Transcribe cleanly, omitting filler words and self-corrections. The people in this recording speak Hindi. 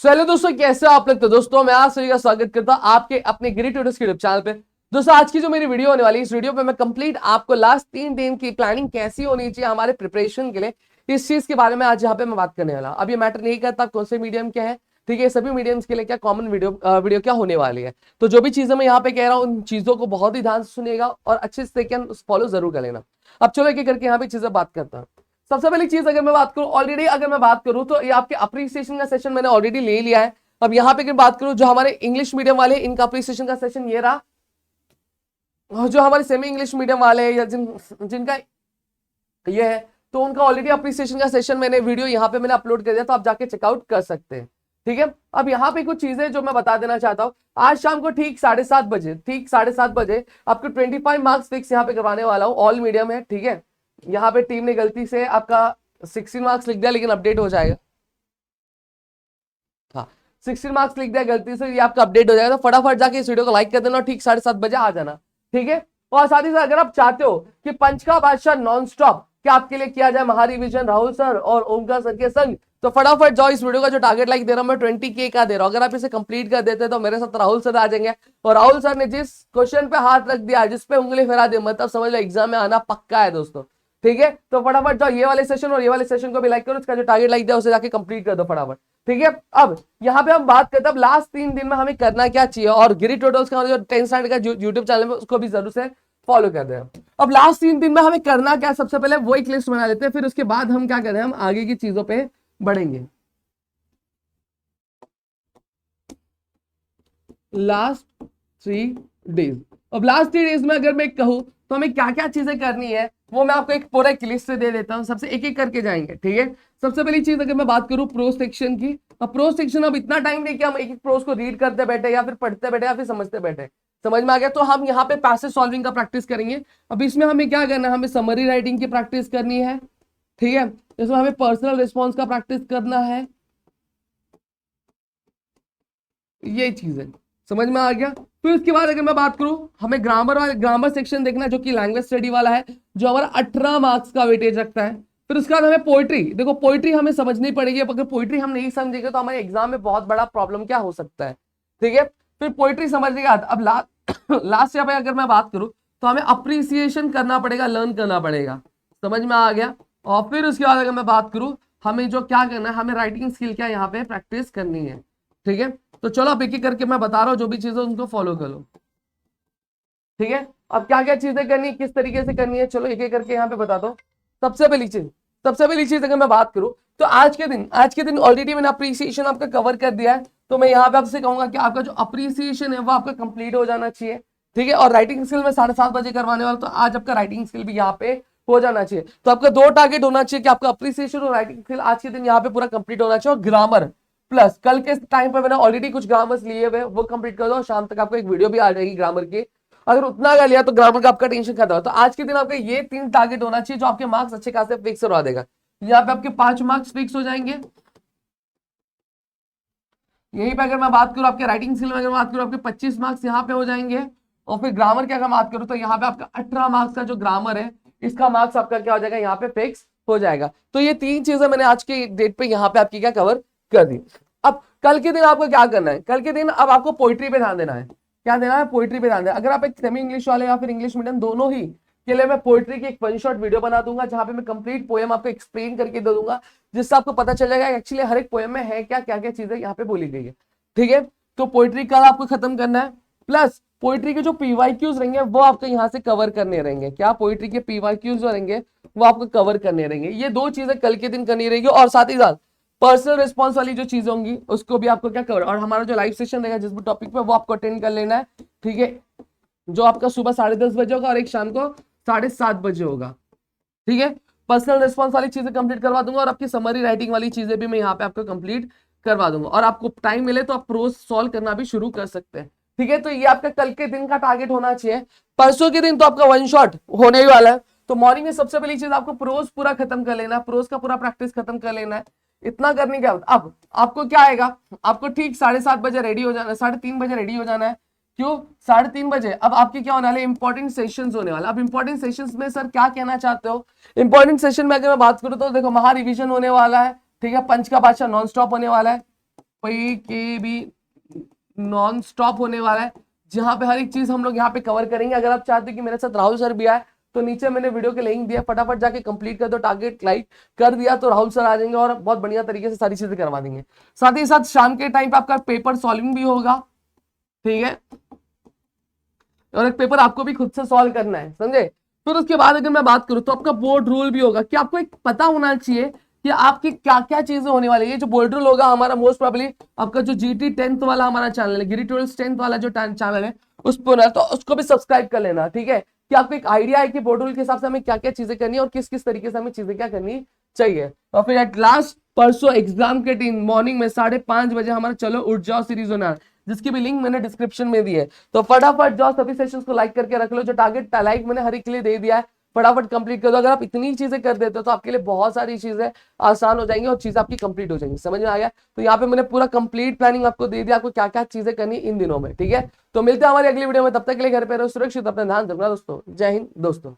चलो दोस्तों, कैसे आप लोग? तो दोस्तों मैं आप सभी का स्वागत करता हूं आपके अपने गिरी ट्यूटर्स के यूट्यूब चैनल पे। दोस्तों आज की जो मेरी वीडियो होने वाली है, इस वीडियो पे मैं कंप्लीट आपको लास्ट 3 दिन की प्लानिंग कैसी होनी चाहिए हमारे प्रिपरेशन के लिए, इस चीज के बारे में आज यहाँ पे मैं बात करने वाला हूं। अब ये मैटर नहीं करता कौन से मीडियम क्या है, ठीक है, सभी मीडियम्स के लिए क्या कॉमन वीडियो क्या होने वाली है। तो जो भी चीजें मैं यहाँ पे कह रहा हूँ, उन चीजों को बहुत ही ध्यान से सुनिएगा और अच्छे से फॉलो जरूर कर लेना। अब चलो एक एक करके यहाँ पे चीजें बात करता हूँ। सबसे पहली चीज अगर मैं बात करूं, ऑलरेडी अगर मैं बात करूं तो ये आपके अप्रिसिएशन का सेशन मैंने ऑलरेडी ले लिया है। अब यहाँ पे अगर बात करूं, जो हमारे इंग्लिश मीडियम वाले इनका अप्रिसिएशन का सेशन ये रहा, और जो हमारे सेमी इंग्लिश मीडियम वाले या जिनका ये है, तो उनका ऑलरेडी अप्रिसिएशन का सेशन मैंने वीडियो यहाँ पे मैंने अपलोड कर दिया, तो आप जाके चेकआउट कर सकते हैं। ठीक है, अब यहाँ पे कुछ चीजें जो मैं बता देना चाहता हूँ। आज शाम को ठीक 7:30 बजे आपको 25 मार्क्स फिक्स यहाँ पे करवाने वाला हूँ। ऑल मीडियम है, ठीक है। यहाँ पे टीम ने गलती से आपका 16 मार्क्स लिख दिया, लेकिन अपडेट हो जाएगा। हाँ, 16 मार्क्स लिख दिया गलती से, ये आपका अपडेट हो जाएगा। तो फटाफट जाके इस वीडियो को लाइक कर देना और ठीक 7:30 बजे आ जाना, ठीक है। और साथ ही साथ अगर आप चाहते हो कि पंच का बादशाह नॉन स्टॉप क्या आपके लिए किया जाए महारिविजन राहुल सर और ओमकार सर के संग, तो फटाफट जाओ। इस वीडियो का जो टारगेट लाइक दे रहा हूं मैं 20K का दे रहा हूं। अगर आप इसे कंप्लीट कर देते तो मेरे साथ राहुल सर आ जाएंगे, और राहुल सर ने जिस क्वेश्चन पे हाथ रख दिया, जिस पे उंगली फैला दी, मतलब समझ लो एग्जाम में आना पक्का है दोस्तों, ठीक है। तो फटाफट जाओ, ये वाले सेशन और ये वाले सेशन को भी लाइक करो, उसका जो टारगेट लाइक दिया उसे जाके कंप्लीट कर दो फटाफट, ठीक है। अब यहाँ पे हम बात करते हैं लास्ट 3 दिन में हमें करना क्या चाहिए, और गिरी ट्यूटोरियल्स का जो 10th स्टैंडर्ड का यूट्यूब चैनल है उसको भी जरूर से फॉलो कर दें। अब लास्ट 3 दिन में हमें करना क्या, सबसे पहले वो एक लिस्ट बना लेते हैं, फिर उसके बाद हम क्या करें, हम आगे की चीजों पे बढ़ेंगे। लास्ट 3 डेज, अब लास्ट 3 डेज में अगर मैं कहूं तो हमें क्या क्या चीजें करनी है, वो मैं आपको एक पूरा एक लिस्ट से दे देता हूं। सबसे एक एक करके जाएंगे, ठीक है। सबसे पहली चीज अगर मैं बात करूं प्रोज सेक्शन की, अब प्रोज सेक्शन, अब इतना टाइम नहीं कि हम एक एक प्रोज को रीड करते बैठे या फिर पढ़ते बैठे या फिर समझते बैठे। समझ में आ गया? तो हम यहाँ पे पैसेज सॉल्विंग का प्रैक्टिस करेंगे। अब इसमें हमें क्या करना है, हमें समरी राइटिंग की प्रैक्टिस करनी है, ठीक है। इसमें हमें पर्सनल रिस्पॉन्स का प्रैक्टिस करना है, ये चीज है। समझ में आ गया? फिर उसके बाद अगर मैं बात करूं, हमें ग्रामर सेक्शन देखना है, जो कि लैंग्वेज स्टडी वाला है, जो हमारा 18 मार्क्स का वेटेज रखता है। फिर उसके बाद हमें पोइट्री, देखो पोइट्री हमें समझनी पड़ेगी। अगर पोइट्री हम नहीं समझेंगे तो हमारे एग्जाम में बहुत बड़ा प्रॉब्लम क्या हो सकता है, ठीक है। फिर पोइट्री समझने के बाद अब लास्ट यहाँ पे अगर मैं बात करूं तो हमें अप्रिसिएशन करना पड़ेगा, लर्न करना पड़ेगा। समझ में आ गया? और फिर उसके बाद अगर मैं बात करूं, हमें जो क्या करना है, हमें राइटिंग स्किल क्या यहाँ पे प्रैक्टिस करनी है, ठीक है। तो चलो अब एक एक करके मैं बता रहा हूं, जो भी चीजें उनको फॉलो करो, ठीक है। अब क्या क्या चीजें करनी है, किस तरीके से करनी है, चलो एक एक करके यहाँ पे बता दो। सबसे पहली चीज अगर मैं बात करूं तो आज के दिन ऑलरेडी मैंने अप्रिसिएशन आपका कवर कर दिया है। तो मैं यहाँ पे आपसे कहूंगा कि आपका जो अप्रिसिएशन है वो आपका कंप्लीट हो जाना चाहिए, ठीक है। और राइटिंग स्किल में 7:30 बजे करवाने वाला, तो आज आपका राइटिंग स्किल भी यहाँ पे हो जाना चाहिए। तो आपका 2 टारगेट होना चाहिए कि आपका अप्रिसिएशन और राइटिंग स्किल आज के दिन यहाँ पे पूरा कंप्लीट होना चाहिए। और ग्रामर प्लस कल के टाइम पे मैंने ऑलरेडी कुछ ग्रामर्स लिए हुए, वो कंप्लीट कर दो। शाम तक आपको एक वीडियो भी आ जाएगी ग्रामर की। अगर उतना कर लिया तो ग्रामर का आपका टेंशन खत्म। तो आज के दिन आपका ये 3 टारगेट होना चाहिए, जो आपके मार्क्स अच्छे खासे फिक्स करवा देगा। यहाँ पे आपके 5 मार्क्स फिक्स हो जाएंगे। यहीं पे अगर मैं बात करूं आपके राइटिंग स्किल में, अगर बात करूं आपके 25 मार्क्स यहाँ पे हो जाएंगे। और फिर ग्रामर की अगर बात करूं तो यहाँ पे आपका 18 मार्क्स का जो ग्रामर है, इसका मार्क्स आपका क्या हो जाएगा, यहाँ पे फिक्स हो जाएगा। तो ये 3 चीजें मैंने आज के डेट पे यहाँ पे आपकी क्या कवर कर दी। अब कल के दिन आपको क्या करना है, कल के दिन अब आपको पोइट्री पे ध्यान देना है। क्या देना है? पोइट्री पे ध्यान देना। अगर आप एक सेमी इंग्लिश वाले या फिर इंग्लिश मीडियम दोनों ही के लिए, मैं पोइट्री की एक 1 शॉट वीडियो बना दूंगा, जहां पे मैं कंप्लीट पोएम आपको एक्सप्लेन करके दे दूंगा, जिससे आपको पता चल जाएगा एक्चुअली हर एक पोएम में है क्या क्या चीजें यहाँ पे बोली गई है, ठीक है। तो पोइट्री कल आपको खत्म करना है। प्लस पोइट्री के जो पीवाईक्यूज रहेंगे वो आपको यहाँ से कवर करने रहेंगे। क्या पोइट्री के पीवाईक्यूज जो रहेंगे वो आपको कवर करने रहेंगे। ये 2 चीजें कल के दिन करनी रहेगी। और साथ ही साथ पर्सनल रिस्पॉन्स वाली जो चीजें होंगी उसको भी आपको क्या कवर, और हमारा जो लाइव सेशन रहेगा जिस भी टॉपिक पे, वो आपको अटेंड कर लेना है, ठीक है। जो आपका सुबह 10:30 बजे होगा और एक शाम को 7:30 बजे होगा, ठीक है। पर्सनल रिस्पॉन्स वाली चीजें कंप्लीट करवा दूंगा, और आपकी समरी राइटिंग वाली चीजें भी मैं यहाँ पे आपको कंप्लीट करवा दूंगा। और आपको टाइम मिले तो आप प्रोज सॉल्व करना भी शुरू कर सकते हैं, ठीक है। तो ये आपका कल के दिन का टारगेट होना चाहिए। परसों के दिन तो आपका 1 शॉट होने ही वाला है। तो मॉर्निंग में सबसे पहली चीज आपको प्रोज पूरा खत्म कर लेना है, प्रोज का पूरा प्रैक्टिस खत्म कर लेना है। इतना करने के बाद अब आपको क्या आएगा, आपको ठीक 7:30 बजे रेडी हो जाना है, 3:30 बजे रेडी हो जाना है। क्यों 3:30 बजे? अब आपके क्या होने वाले, इंपॉर्टेंट सेशंस होने वाला। अब इंपॉर्टेंट सेशंस में सर क्या कहना चाहते हो? इंपॉर्टेंट सेशन में अगर मैं बात करूं तो देखो, महारिविजन होने वाला है, ठीक है। पंच का बादशाह नॉन स्टॉप होने वाला है, पे के भी नॉन स्टॉप होने वाला है, जहां पे हर एक चीज हम लोग यहाँ पे कवर करेंगे। अगर आप चाहते हैं कि मेरे साथ राहुल सर भी आए तो नीचे मैंने वीडियो के लिंक दिया, फटाफट जाके कंप्लीट कर दो, टारगेट लाइक कर दिया तो राहुल सर आ जाएंगे और बहुत बढ़िया तरीके से सारी चीजें करवा देंगे। साथ ही साथ शाम के टाइम पे आपका पेपर सॉल्विंग भी होगा, ठीक है, और एक पेपर आपको भी खुद से सॉल्व करना है, समझे। फिर उसके बाद अगर मैं बात करूं तो आपका बोर्ड रूल भी होगा कि आपको एक पता होना चाहिए कि आपकी क्या क्या चीजें होने वाली है। जो बोर्ड रूल होगा हमारा मोस्ट प्रोबेबली आपका जो GT 10th वाला हमारा चैनल है, गिरी ट्वेल्थ 10th वाला जो चैनल है उस पर, तो उसको भी सब्सक्राइब कर लेना, ठीक है, कि आपको एक आइडिया है कि बोर्ड रूल के हिसाब से हमें क्या क्या चीजें करनी है और किस किस तरीके से हमें चीजें क्या करनी चाहिए। और फिर एट लास्ट परसों एग्जाम के दिन मॉर्निंग में 5:30 बजे हमारा चलो उठ जाओ सीरीज होना है, जिसकी भी लिंक मैंने डिस्क्रिप्शन में दी है। तो फटाफट जाओ, सभी सेशंस को लाइक करके रख लो, जो टारगेट लाइक मैंने हर एक के लिए दे दिया है फटाफट कंप्लीट कर दो। अगर आप इतनी चीजें कर देते हो तो आपके लिए बहुत सारी चीजें आसान हो जाएंगी और चीजें आपकी कंप्लीट हो जाएंगी। समझ में आ गया। तो यहाँ पे मैंने पूरा कंप्लीट प्लानिंग आपको दे दिया, आपको क्या क्या चीजें करनी इन दिनों में, ठीक है। तो मिलते हैं हमारी अगली वीडियो में, तब तक के लिए घर पे रहो सुरक्षित, अपना ध्यान रखना दोस्तों। जय हिंद दोस्तों।